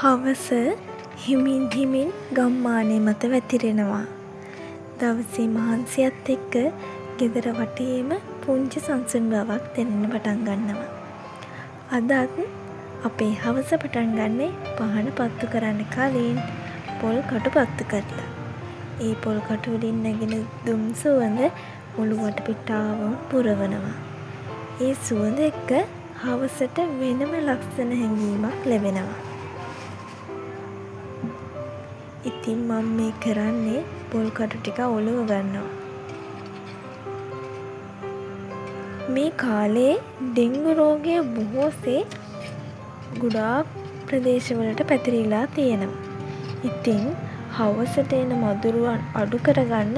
හවස හිමින් හිමින් ගම්මානය මත වැතිරෙනවා. දවසේ මහන්සියත් එක්ක ගෙදර වටේම පුංචි සන්සුන් බවක් දැනෙන්න පටන් ගන්නවා. අදත් අපේ හවස පටන් ගන්නේ පහන පත්තු කරන්න කලින් පොල් කටු පත්තු කරලා. ඒ පොල් කටු වලින් නැගෙන දුම් සුවඳ මුළු වටපිටාවම පුරවනවා. ඒ සුවඳ එක්ක හවසට වෙනම ලස්සන හැඟීමක් ලැබෙනවා. ඉතින් මම මේ කරන්නේ පොල් කටු ටික ඔලව ගන්නවා. මේ කාලේ ඩෙංගු රෝගය බොහෝසේ ගොඩාක් ප්‍රදේශවලට පැතිරිලා තියෙනවා. ඉතින් හවසට එන මදුරුවන් අඩු කරගන්න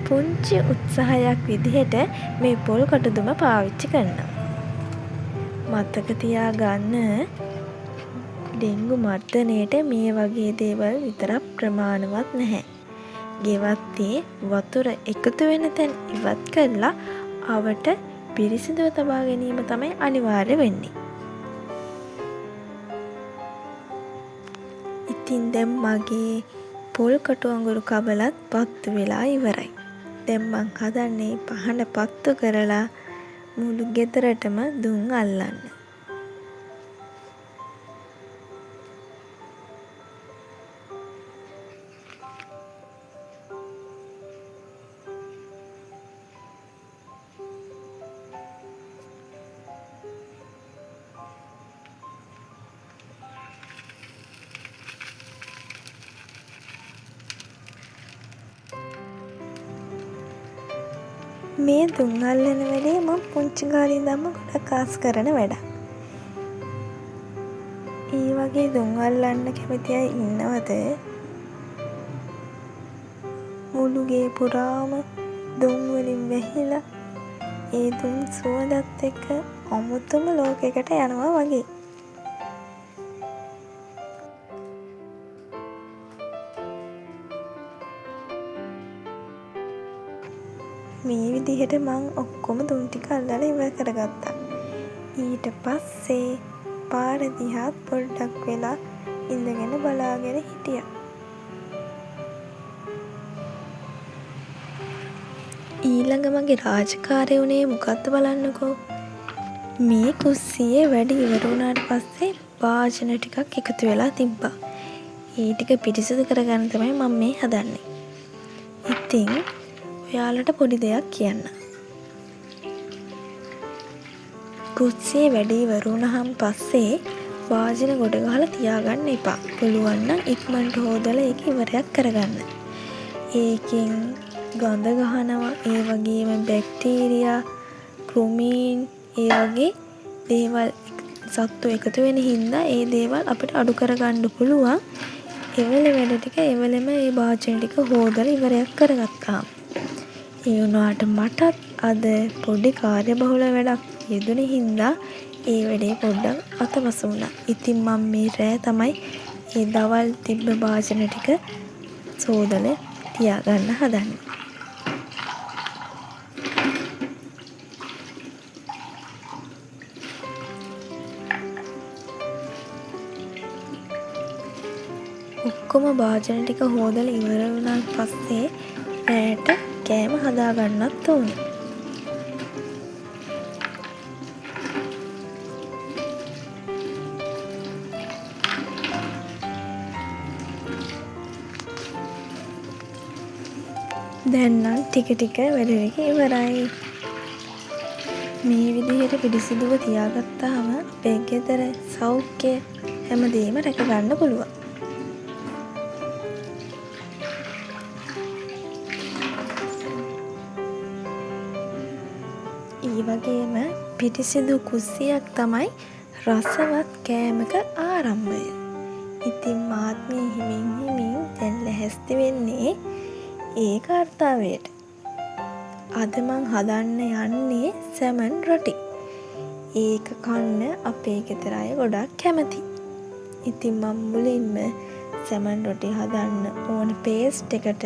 පුංචි උත්සාහයක් විදිහට මේ පොල් කටුදුම පාවිච්චි කරනවා. මතක තියාගන්න ඩෙංගු මර්ධනයට මේ වගේ දේවල් විතරක් ප්‍රමාණවත් නැහැ. ගෙවත්තේ වතුර එකතු වෙන තැන් ඉවත් කරලා අවට පිරිසිදුව තබා ගැනීම තමයි අනිවාර්ය වෙන්නේ. ඉතින් දැන් මගේ පොල් කටු අඟුරු කබලත් පත්තු වෙලා ඉවරයි. දැන් මං හදන්නේ පහන පත්තු කරලා මුළු ගෙදරටම දුම් අල්ලන්න. මේ දුම් අල්ලන වැඩේ මම පුංචි කාලේ ඉඳන්ම ගොඩක් ආස කරන වැඩක්. ඒ වගේ දුම් අල්ලන්න කැමති අය ඉන්නවද? මුළු ගේ පුරාම දුම් වලින් වැහිලා ඒ දුම් සුවඳත් එක්ක අමුතුම ලෝකයකට යනවා වගේ. මේ විදිහට මං ඔක්කොම දුම් ටික අල්ලලා ඉවර කරගත්තා. ඊට පස්සේ පාර දිහා පොඩ්ඩක් වෙලා ඉඳගෙන බලාගෙන හිටියා. ඊළඟ මගේ රාජකාරිය උනේ මොකද්ද බලන්නකෝ. මේ කුස්සියේ වැඩ ඉවර වුණාට පස්සේ වාජන ටිකක් එකතු වෙලා තිබ්බා. ඒ ටික පිරිසිදු කරගන්න තමයි මම මේ හදන්නේ. ඉතින් ඔයාලට පොඩි දෙයක් කියන්න. කුස්සියේ වැඩ ඉවර වුණාන් පස්සේ වාජන ගොඩ ගහලා තියාගන්න එපා. පුළුවන් නම් ඉක්මනට හොදලා ඒක ඉවරයක් කරගන්න. ඒකෙන් ගඳ ගහනවා, ඒ වගේම බැක්ටීරියා, කෘමීන්, ඒ වගේ දේවල් සත්තු එකතු වෙන හින්දා ඒ දේවල් අපිට අඩු කරගන්න පුළුවන්. එවල වැඩ ටික එවලම ඒ වාජන ටික හොදලා ඉවරයක් කරගත්තාම. ඒ වුණාට මටත් අද පොඩි කාර්යබහුල වැඩක් යෙදුනේ හින්දා ඒ වැඩේ පොඩ්ඩක් අතපසු වුණා. ඉතින් මම මේ රෑ තමයි ඒ දවල් තිබ්බ වාජන ටික සෝදලා තියාගන්න හදන්නේ. ඔක්කොම වාජන ටික හොදලා ඉවර වුණාන් පස්සේ රෑට කෑම හදාගන්නත් ඕනේ. දැන් නම් ටික ටික වැඩ ටික ඉවරයි. මේ විදිහට පිරිසිදුව තියාගත්තාම අපේ ගෙදර සෞඛ්‍ය හැමදේම රැක ගන්න පුළුවන්. ඒ වගේම පිරිසිදු කුස්සියක් තමයි රසවත් කෑමක ආරම්භය. ඉතින් මාත් මේ හිමින් හිමින් දැන් ලැහැස්ති වෙන්නේ ඒ කාර්යයට. අද මං හදන්න යන්නේ සැමන් රොටි. ඒක කන්න අපේ ගෙදර අය ගොඩක් කැමති. ඉතින් මම මුලින්ම සැමන් රොටි හදන්න ඕන පේස්ට් එකට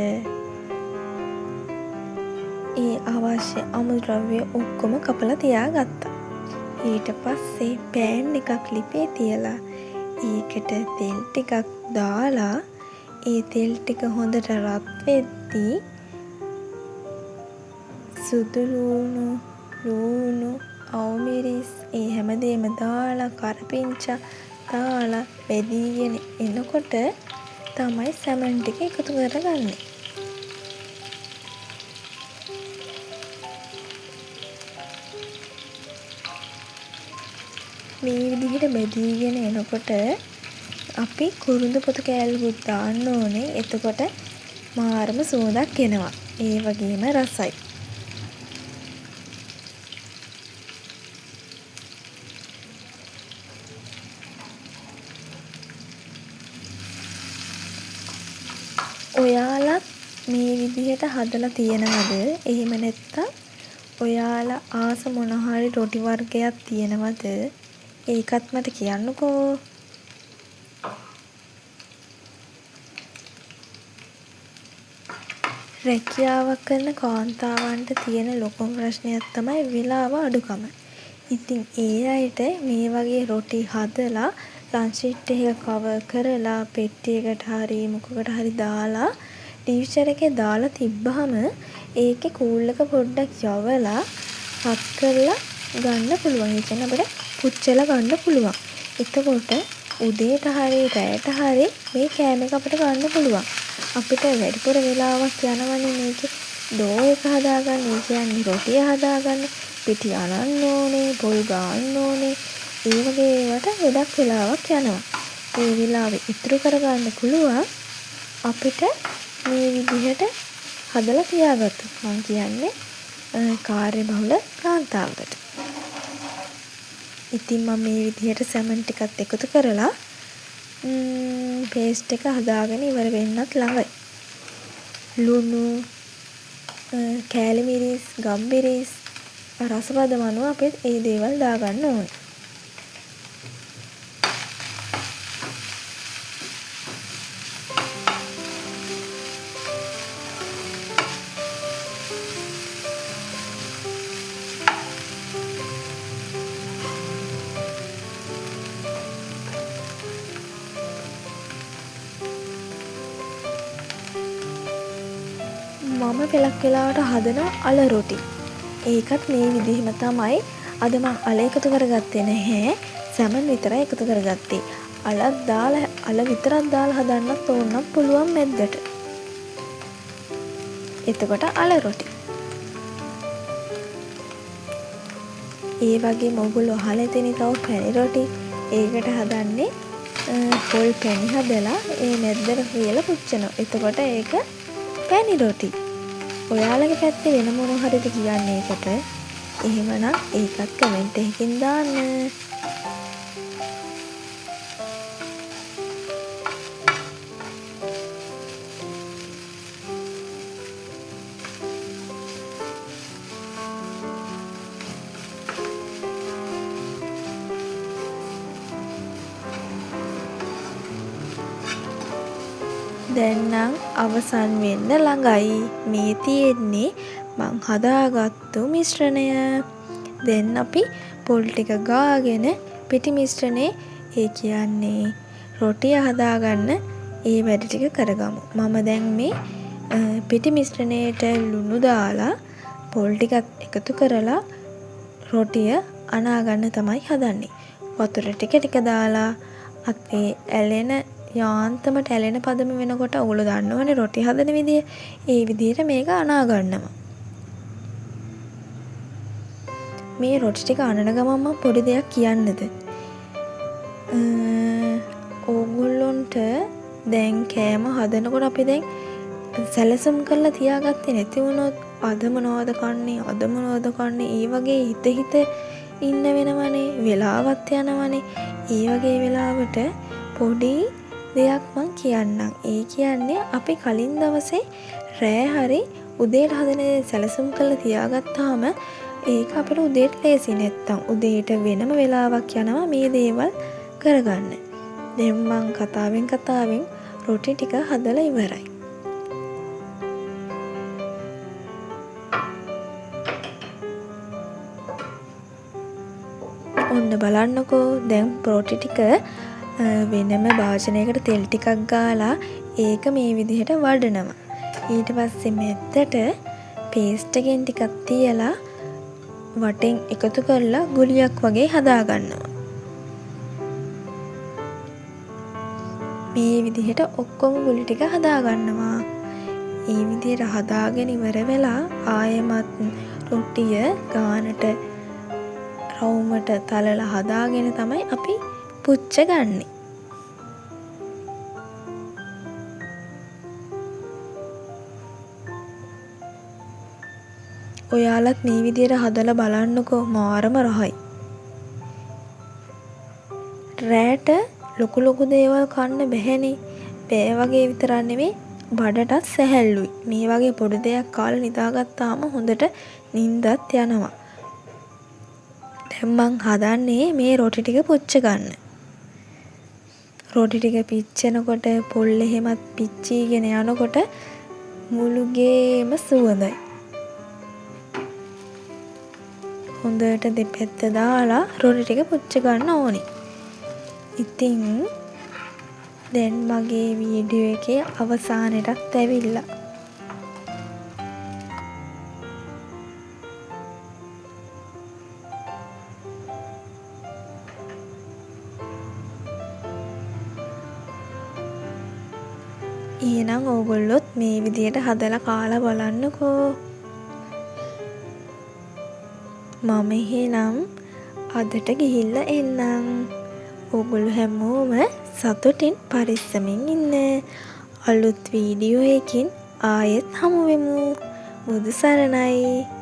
ඒ අවශ්‍ය අමුද්‍රව්‍ය ඔක්කොම කපලා තියාගත්තා. ඊට පස්සේ පෑන් එකක් ලිපේ තියලා ඒකට තෙල් ටිකක් දාලා ඒ තෙල් ටික හොඳට රත් වෙද්දී සුදු ලූණු අවුමිරිස් ඒ හැමදේම දාලා කරපිංචා දාලා බෙදීගෙන එනකොට තමයි සැමන් ටික එකතු කරගන්නේ. මේ විදිහට බෙදීගෙන එනකොට අපි කුරුඳු පොතු කෑල්ලුත් දාන්න ඕනේ. එතකොට මාරම සුවඳක් එනවා. ඒ වගේම රසයි. ඔයාලත් මේ විදිහට හදලා තියෙනවද? එහෙම නැත්නම් ඔයාලා ආස මොන හරි රොටි වර්ගයක් තියෙනවද? ඒකත් මට කියන්නකෝ. රැකියාවක් කරන කාන්තාවන්ට තියෙන ලොකුම ප්‍රශ්නයක් තමයි වෙලාව අඩුකම. ඉතින් ඒ අයට මේ වගේ රොටි හදලා ලන්ච් ෂීට් එක කවර් කරලා පෙට්ටියකට හරි මොකකට හරි දාලා ඩීප් එකේ දාලා තිබ්බහම ඒකේ කූල් එක පොඩ්ඩක් යවලා හත් කරලා ගන්න පුළුවන්. ඒ කියන්නේ අපිට පුච්චලා ගන්න පුළුවන්. එතකොට උදේට හරි රැයට හරි මේ කෑම එක අපිට ගන්න පුළුවන්. අපිට වැඩිපුර වෙලාවක් යනවනේ මේකේ ඩෝ එක හදාගන්න. ඒ කියන්නේ රොටිය හදාගන්න, පිටි අනන්න ඕනේ, පොල් ගාන්න ඕනේ. ඒ වගේ ඒවට ගොඩක් වෙලාවක් යනවා. ඒ වෙලාවෙ ඉතුරු කරගන්න පුළුවන් අපිට මේ විදිහට හදලා තියාගත්තොත්. මම කියන්නේ කාර්යබහුල කාන්තාවකට. ඉතින් මම මේ විදිහට සැමන් ටිකත් එකතු කරලා පේස්ට් එක හදාගෙන ඉවර වෙන්නත් ළඟයි. ලුණු, කෑලි මිරිස්, ගම්මිරිස් රසබදම අනුව අපි ඒ දේවල් දාගන්න ඕනේ. මම පෙලක් වෙලාවට හදන අල රොටි. ඒකත් මේ විදිහම තමයි. අද මම අල එකතු කරගත්තේ නැහැ. සැමන් විතරයි එකතු කරගත්තේ. අල විතරක් දාලා හදන්නත් ඕනනම් පුළුවන් මැද්දට. එතකොට අල රොටි. ඒ වගේම ඔයගොල්ලෝ අහලා තියෙන තව පැණි රොටි. ඒකට හදන්නේ පොල් පැණි හදලා ඒ මැද්දට කියලා පුච්චනවා. එතකොට ඒක පැණි රොටි. ඔයාලගේ පැත්තේ වෙන මොන හරිද කියන්නේ ඒකට? එහෙමනම් ඒකත් කමෙන්ට් එකකින් දාන්න. දැන් නම් අවසන් වෙන්න ළඟයි. මේ තියෙන්නේ මං හදාගත්තු මිශ්‍රණය. දැන් අපි පොල් ටික ගාගෙන පිටි මිශ්‍රණේ ඒ කියන්නේ රොටිය හදාගන්න ඒ වැඩ ටික කරගමු. මම දැන් මේ පිටි මිශ්‍රණයට ලුණු දාලා පොල් ටිකත් එකතු කරලා රොටිය අනාගන්න තමයි හදන්නේ. වතුර ටික දාලා අපේ ඇලෙන යාන්තමට ඇලෙන පදම වෙනකොට ඔයගොල්ලෝ දන්නවනේ රොටි හදන විදිය. ඒ විදිහට මේක අනා ගන්නවා. මේ රොටි ටික අනන ගමන් මම පොඩි දෙයක් කියන්නද? ඕගොල්ලොන්ට දැන් කෑම හදනකොට අපි දැන් සැලසුම් කරලා තියාගත්තේ නැති වුණොත් අද මොනවද කන්නේ ඒ වගේ හිත ඉන්න වෙනවනේ. වෙලාවත් යනවනේ. ඒ වගේ වෙලාවට පොඩි දෙයක් මං කියන්නම්. ඒ කියන්නේ අපි කලින් දවසේ රෑ හරි උදේට හදන සැලසුම් කරලා තියාගත්තාම ඒක අපිට උදේට ලේසි. නැත්තම් උදේට වෙනම වෙලාවක් යනවා මේ දේවල් කරගන්න. දැන් මං කතාවෙන් රොටි ටික හදලා ඉවරයි. ඔන්න බලන්නකෝ දැන් රොටි ටික වෙනම භාජනයකට තෙල් ටිකක් ගාලා ඒක මේ විදිහට වඩනවා. ඊට පස්සේ මෙත්තට පේස්ට් එකෙන් ටිකක් තියලා වටෙන් එකතු කරලා ගුලියක් වගේ හදා ගන්නවා. මේ විදිහට ඔක්කොම ගුලි ටික හදා ගන්නවා. මේ විදිහට හදාගෙන ඉවර වෙලා ආයෙමත් රොටිය ගානට රවුමට තලලා හදාගෙන තමයි අපි පුච්ච ගන්නෙ. ඔයාලත් මේ විදිහට හදලා බලන්නකෝ, මාරම රහයි. රෑට ලොකු ලොකු දේවල් කන්න බැහැනේ. බෑ වගේ විතරක් නෙමෙයි බඩටත් සැහැල්ලුයි. මේ වගේ පොඩි දෙයක් කාලා නිදාගත්තාම හොඳට නිින්දත් යනවා. දැන් මං හදන්නේ මේ රොටි ටික පුච්ච ගන්න. රොටි ටික පිච්චෙනකොට පොල් එහෙමත් පිච්චීගෙන යනකොට මුළු ගේම සුවඳයි. හොඳට දෙපැත්ත දාලා රොටි ටික පුච්ච ගන්න ඕනි. ඉතින් දැන් මගේ වීඩියෝ එකේ අවසානයටත් ඇවිල්ලා. එහෙනම් ඕගොල්ලොත් මේ විදියට හදලා කාලා බලන්නකෝ. මම එහෙනම් අදට ගිහිල්ලා එන්නම්. ඕගොල්ලෝ හැමෝම සතුටින් පරිස්සමින් ඉන්න. අලුත් වීඩියෝ එකකින් ආයෙත් හමු වෙමු. බුදු සරණයි.